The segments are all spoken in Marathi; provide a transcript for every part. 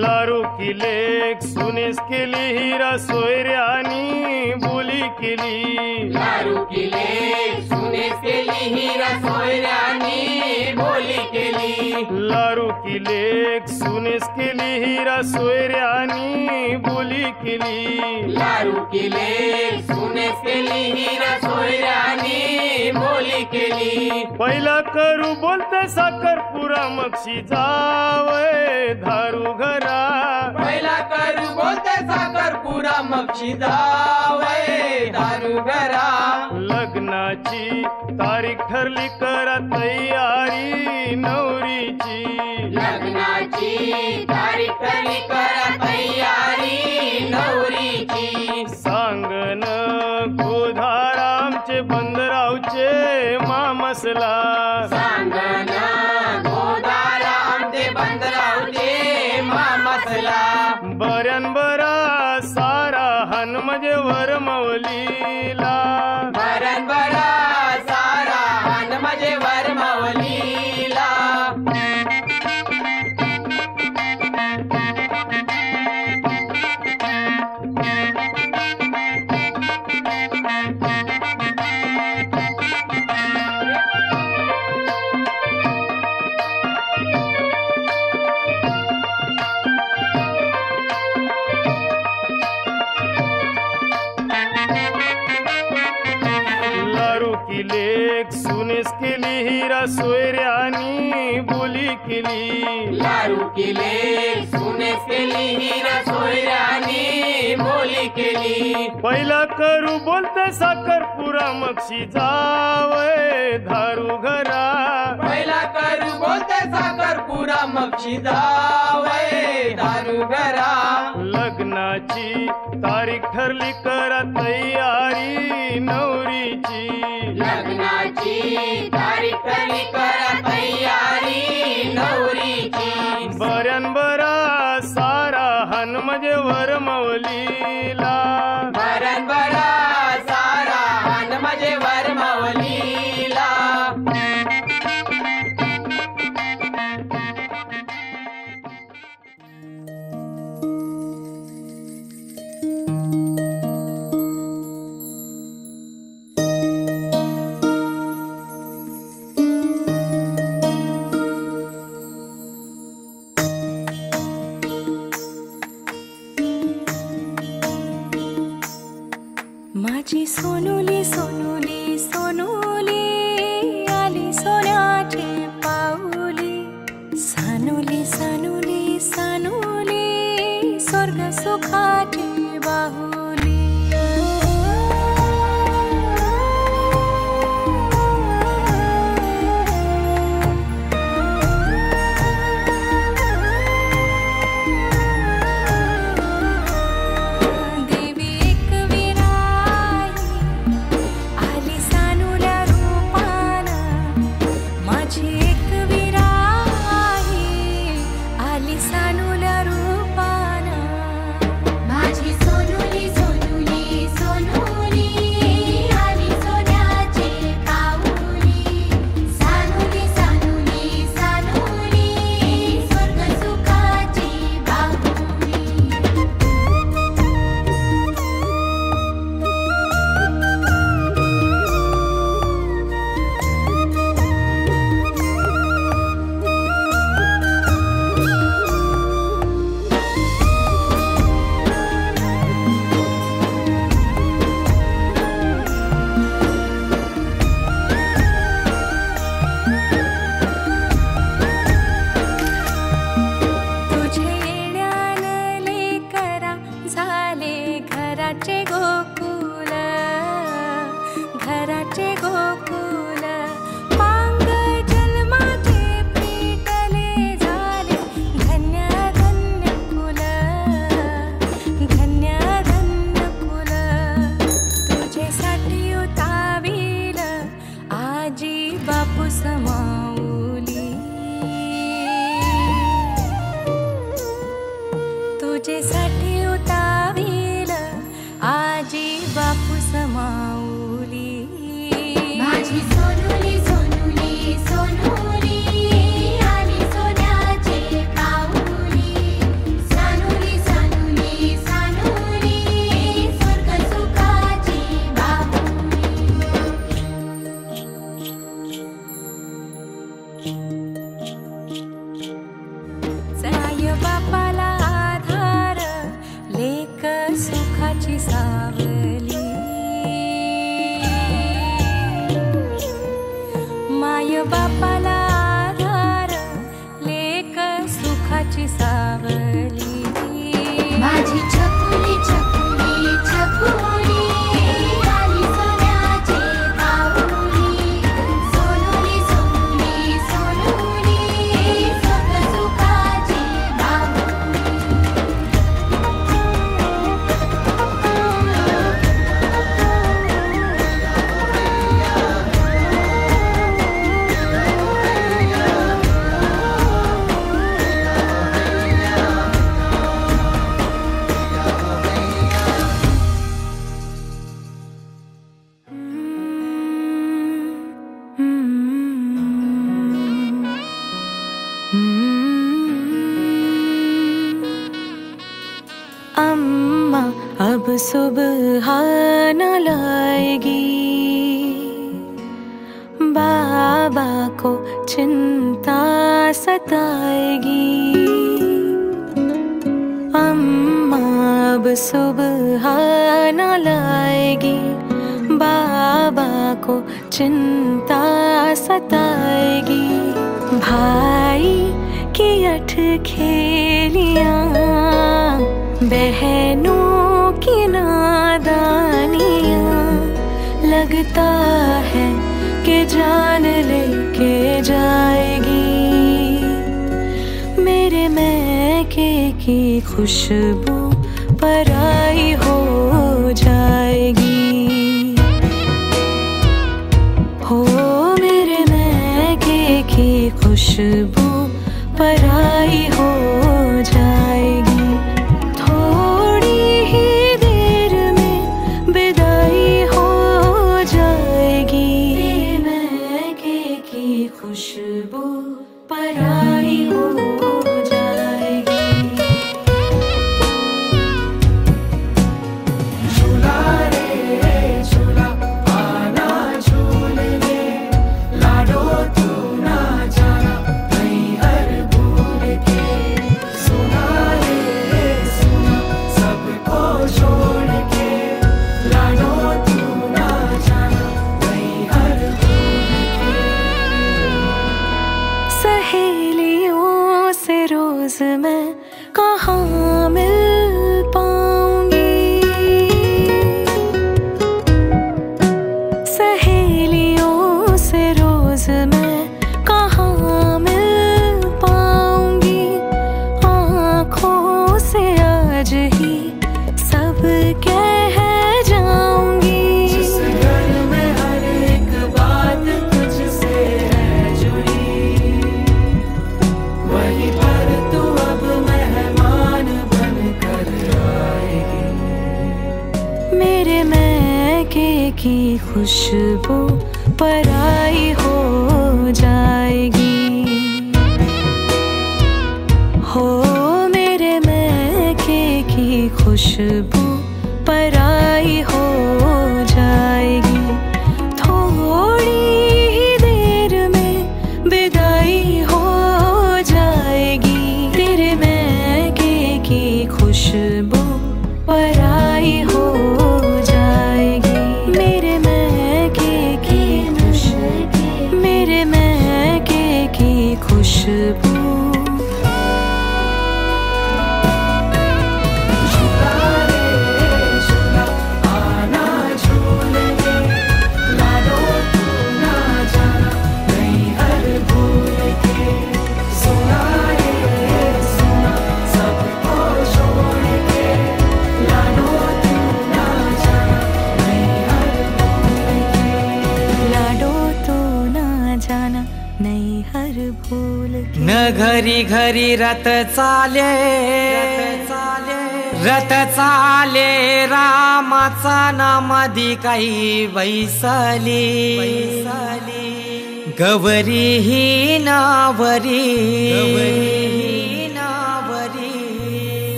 लारू किलेक सुनेस केली हिरा सोयऱ्यानी बोली केली। लारू केली सुनेस केली हिरा सोयऱ्यानी बोली केली। लारू किलेक सुनेस केली हिरा सोयऱ्यानी बोली केली। लारू केली सुनेस केली हिरा सोयऱ्यानी बोली केली। पहिला करू बोलते साखरपुरा मक्षी जावय धारू घरा। पहिला करू बोलते साखरपुरा मक्षी जावय दारू घरा। लग्नाची तारीख ठरली करा तयारी नवरीची। लग्नाची तारीख ठरली करा तयारी नवरीची। सांगन गोधारामचे बंदरावचे मामसला। सांगना गोदारा आमचे बंदरावचे मामसला। बऱ्यान बरा सारा हनुमजे वरमवलीला। बरन बरा सारा हनुमजे वरमवलीला। लारू किलेक सुनेस केली हिरा सोयऱ्यानी बोली केली। लारू केली सुनेस केली हिरा सोयऱ्यानी बोली केली। पहिला करू बोलते साखरपुरा मक्षी जावय धारू घरा। पहिला करू बोलते साखरपुरा मक्षी जावय दारू घरा। लग्नाची तारीख ठरली करा तयारी नवरीची। लग्नाची तारीख ठरली करा तयारी नवरीची। बऱ्यान बरा सारा हनुमजे वरमवलीला। बरन बरा सारा हनुमजे वरमवलीला। समाऊली, तुझेसाठी उतावील आजी बापू समाऊली. माझी सोनुली सोनुली सोनुली आली सोन्याचे पाऊली. सानुली सानुली सानुली स्वर्ग सुखाची बाहुली. आई बापाला आधार, लेक सुखाची सावली. माय बापाला आधार, लेक सुखाची सावली. माझी छकुली छकुली छकुली आली सोन्याचे पाऊली. सोनुली सोनुली सोनुली स्वर्ग सुखाची बाहुली. अम्मा अब सुबह न लाएगी, बाबा को चिंता सताएगी. अम्मा अब सुबह न लाएगी, बाबा को चिंता सताएगी. भाई की अठ खेलियां, बहनों की नादानियां, लगता है कि जान लेके जाएगी. मेरे मैके की खुशबू पराई हो जाएगी. हो मेरे मैके की खुशबू पराई हो जाएगी. थोड़ी ही देर में विदाई हो जाएगी. मैके की खुशबू पराई हो जाएगी. झूला रे झूला आना झूलने, लाडो तू ना जाना कहीं हर भूल के. सुना रे सुना सबको छोड़ के, लाडो तू ना जाना कहीं हर भूल के. सहेलियों से रोज मैं कहाँ मिल पाऊंगी. सहेलियों से रोज मैं कहाँ मिल पाऊंगी. आँखों से आज ही सब कह जाऊंगी. जिस घर में हर एक बात तुझसे है जुड़ी, वहीं पर तू अब मेहमान बन कर आएगी. मेरे मैके की खुशबू पराई हो जाएगी. हो मेरे मैके की खुशबू पराई हो जाएगी. थोड़ी ही देर में विदाई हो जाएगी. तेरे मैके की खुशबू पराई हो जाएगी. मेरे मैके की खुशबू, मेरे मैके की खुशबू. झूला रे झूला आना झूलने, लाडो तू ना जाना कहीं हर भूल के. सुना रे सुना सबको छोड़ के, लाडो तू ना जाना कहीं हर भूल के. लाडो तो ना जाना नहीं हर भूल के न घरी घरी रथ चाले रामाचा नामधी काही बैसली गवरी ही नावरी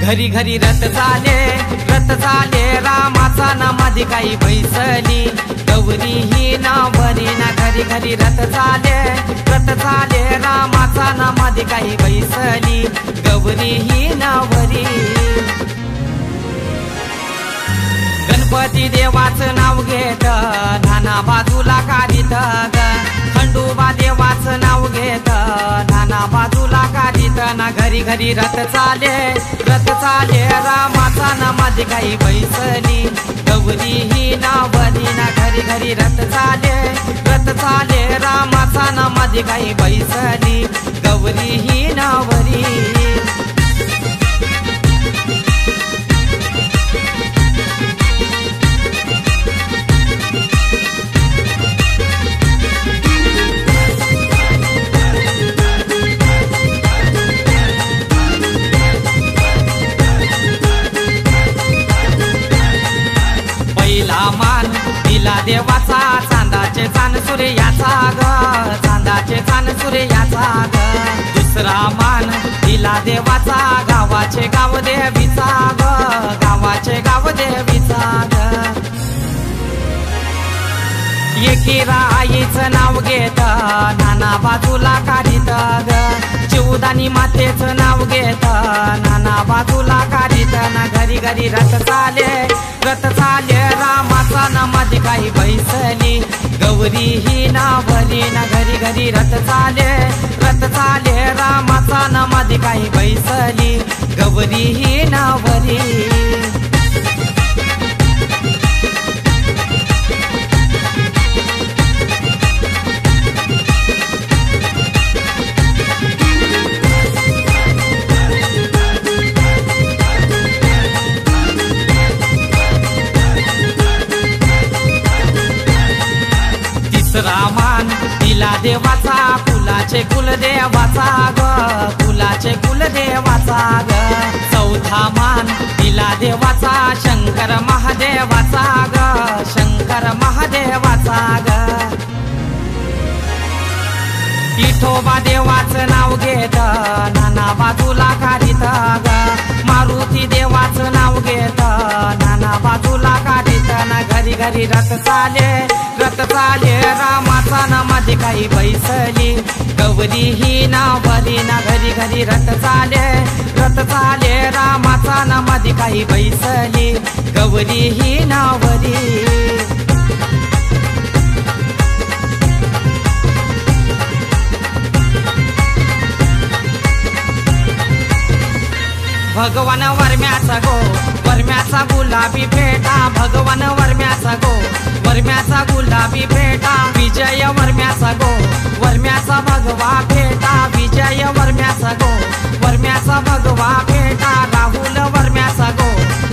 घरी घरी रथ चाले रामाचा नामधी काही बैसली गौरी ही नावरी ना घरी घरी रथ चाले रामाचा नामधी काही बैसली गौरी ही नावरी गणपती देवाचं नाव घेत नाना बाजूला काढीत ग खंडोबा देवाचं नाव घेत नाना बाजूला काढीत ना घरी घरी रथ चाले रामाचा नामधी काही बैसली गौरी ही नावरी ना घरी घरी रथ चाले रामाचा नामधी काही बैसली गौरी ही नावरी मान दिला देवाचा चांदाचे चान सूर्याचा ग दुसरा मान दिला देवाचा गावाचे गाव देवीचा ग एकीरा आईचं नाव घेत नाना बाजूला काढीत ग चिवदानी मातेचं नाव घेत नाना बाजूला काढीत ना घरी घरी रथ चाले रामाचा नामधी काही बैसली गौरी ही नावरी ना घरी घरी रथ चाले रामाचा नामधी काही बैसली गौरी ही नावरी मान दिला देवाचा कुलाचे कुलदेवाचा ग चौथा मान दिला देवाचा शंकर महादेवाचा ग विठोबा देवाचं नाव घेत नाना बाजूला काढीत ग मारुती देवाचं नाव घेत नाना बाजूला काढीत ना घरी घरी रथ चाले रामाचा नामधी काही बैसली गौरी ही नावरी ना घरी घरी रथ चाले रामाचा नामधी काही बैसली गौरी ही नावरी भगवान वर्म्याचा गुलाबी फेटा भगवान वर्म्याचा गुलाबी फेटा विजय वर्म्याचा भगवा फेटा विजय वर्म्याचा भगवा फेटा राहुल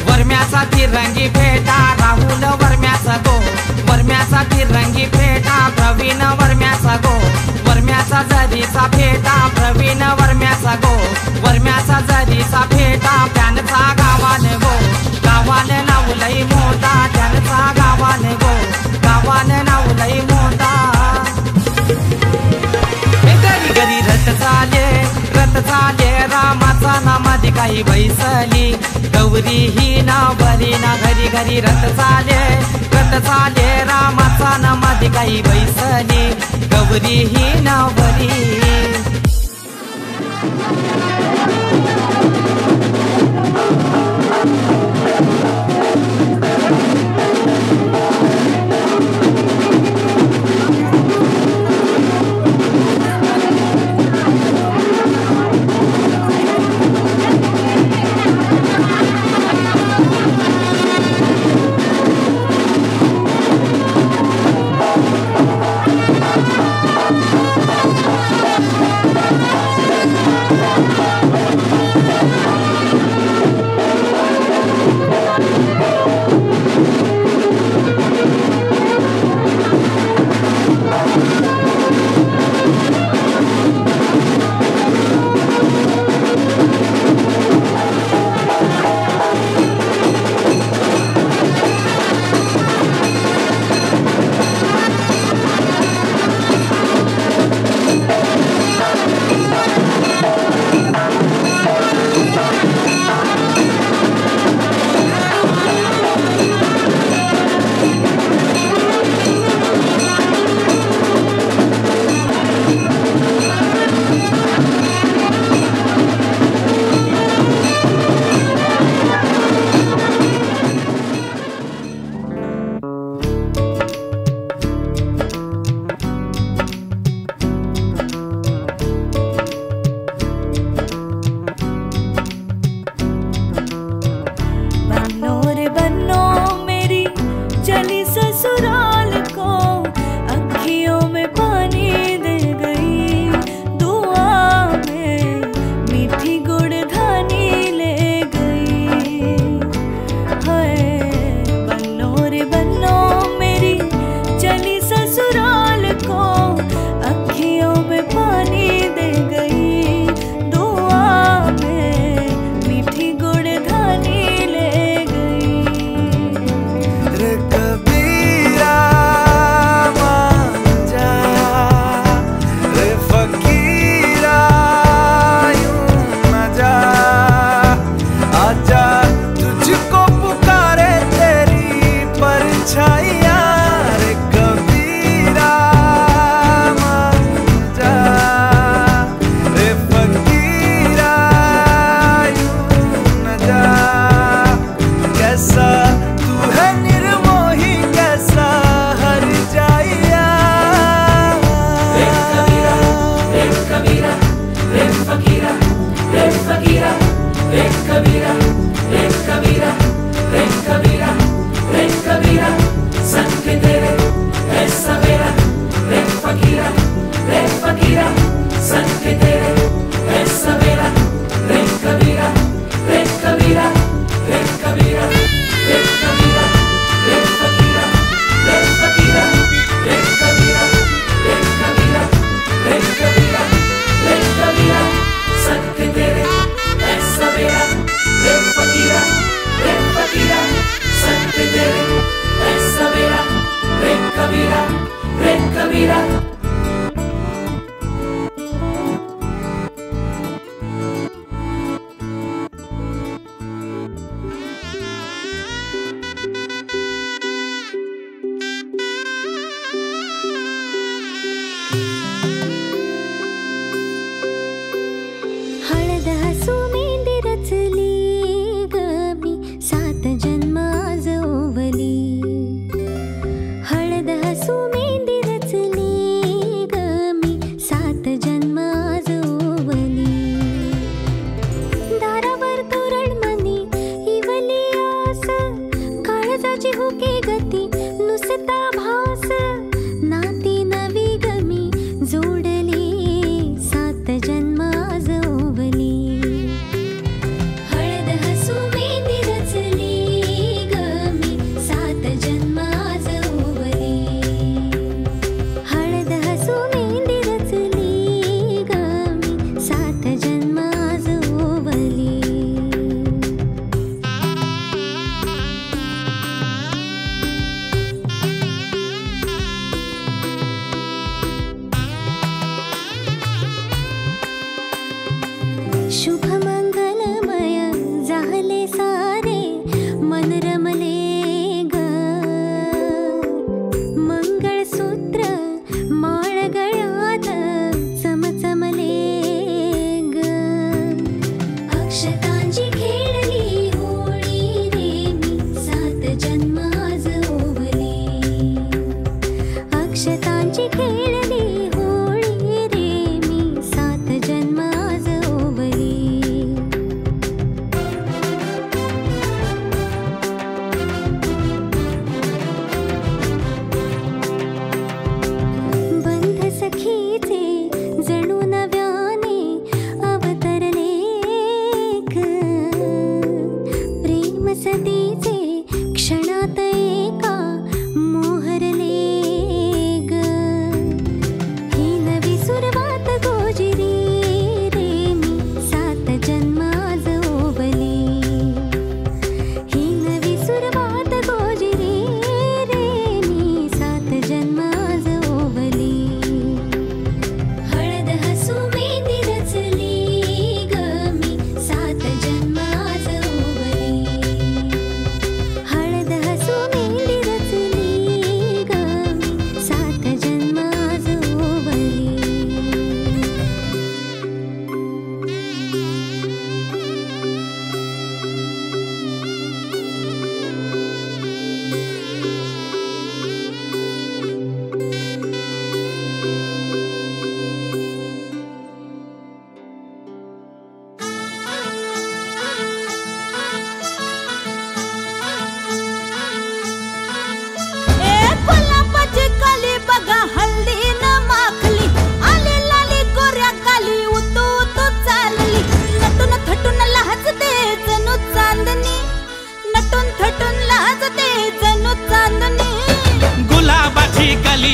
वर्म्याचा तिरंगी फेटा राहुल वर्म्याचा तिरंगी फेटा प्रवीण वर्म्याचा जरीचा फेटा प्रवीण वर्म्याचा जरीचा फेटा त्यांचा गावाने नावलई मोठा त्यांचा गावाने नावलई मोठा घरी घरी रथ चाले रामाचा नामधी काही बैसली गौरी ही नावरी ना घरी घरी रथ चाले रामाचा नामधी काही बैसली गौरी ही नावरी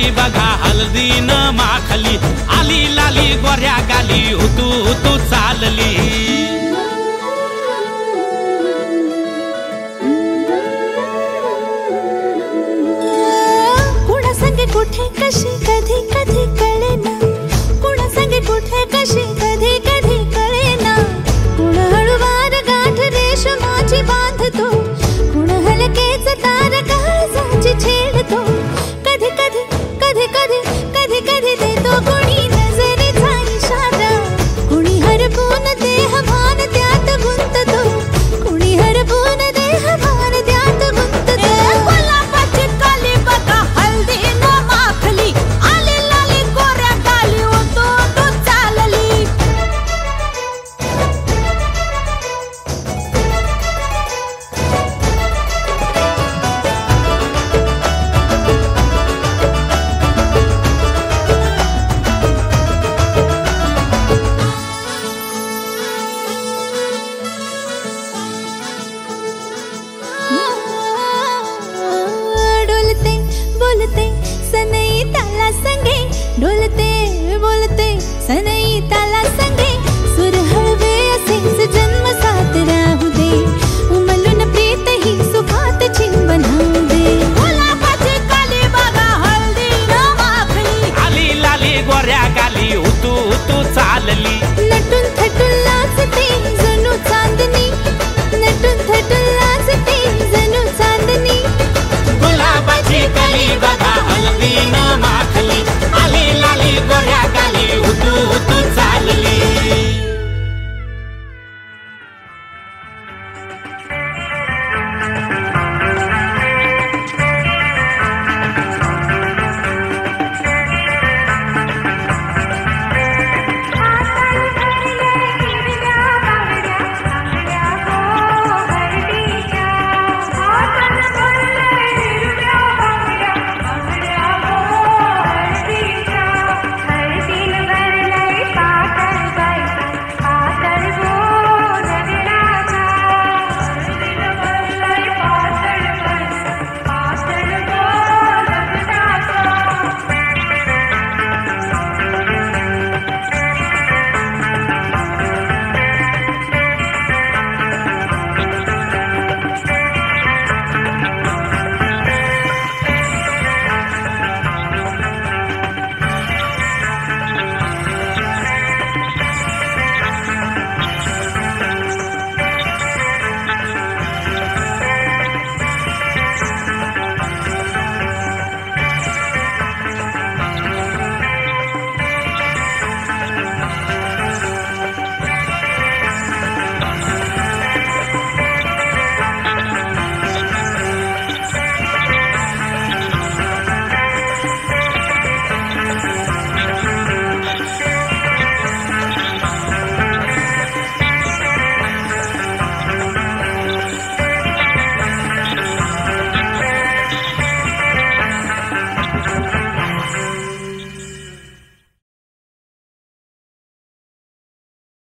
काली बघा हळदीन माखली आली लाली गोऱ्या गाली हुतू हुतू चालली कुणा संगे कुठे कशी कधी कधी कळेना कुणा संगे कुठे कशी कधी कधी कळेना कुण हळूवार गाठ रेशमाची बांधतो कुण हलकेच तार काळजाची छेडतो कधी कधी कधी कधी कधी कधी देतो कुणी नजरेचा इशारा कुणी हरपून देह भान त्यात गुंततो कुणी हरपून देह भान त्यात गुंततो गुलाबाची काली बघा हल्दी न माखली आली लाली गोऱ्या गाली होतो तो चालली डोलते बोलते सनई ताला संगे डोलते बोलते सनई ताला संगे सुर हळवे असेच जन्म साथ राहू दे उमलून प्रीत ही सुखात चिंबन होऊ दे गुलाबाची काली बघा हळदी न माखली आली लाली गोऱ्या गाली हुतू हुतू चालली नटून थटून लाजते जणू चांदणी नटून थटून लाजते जणू चांदणी गुलाबाची कली बघा हळदीन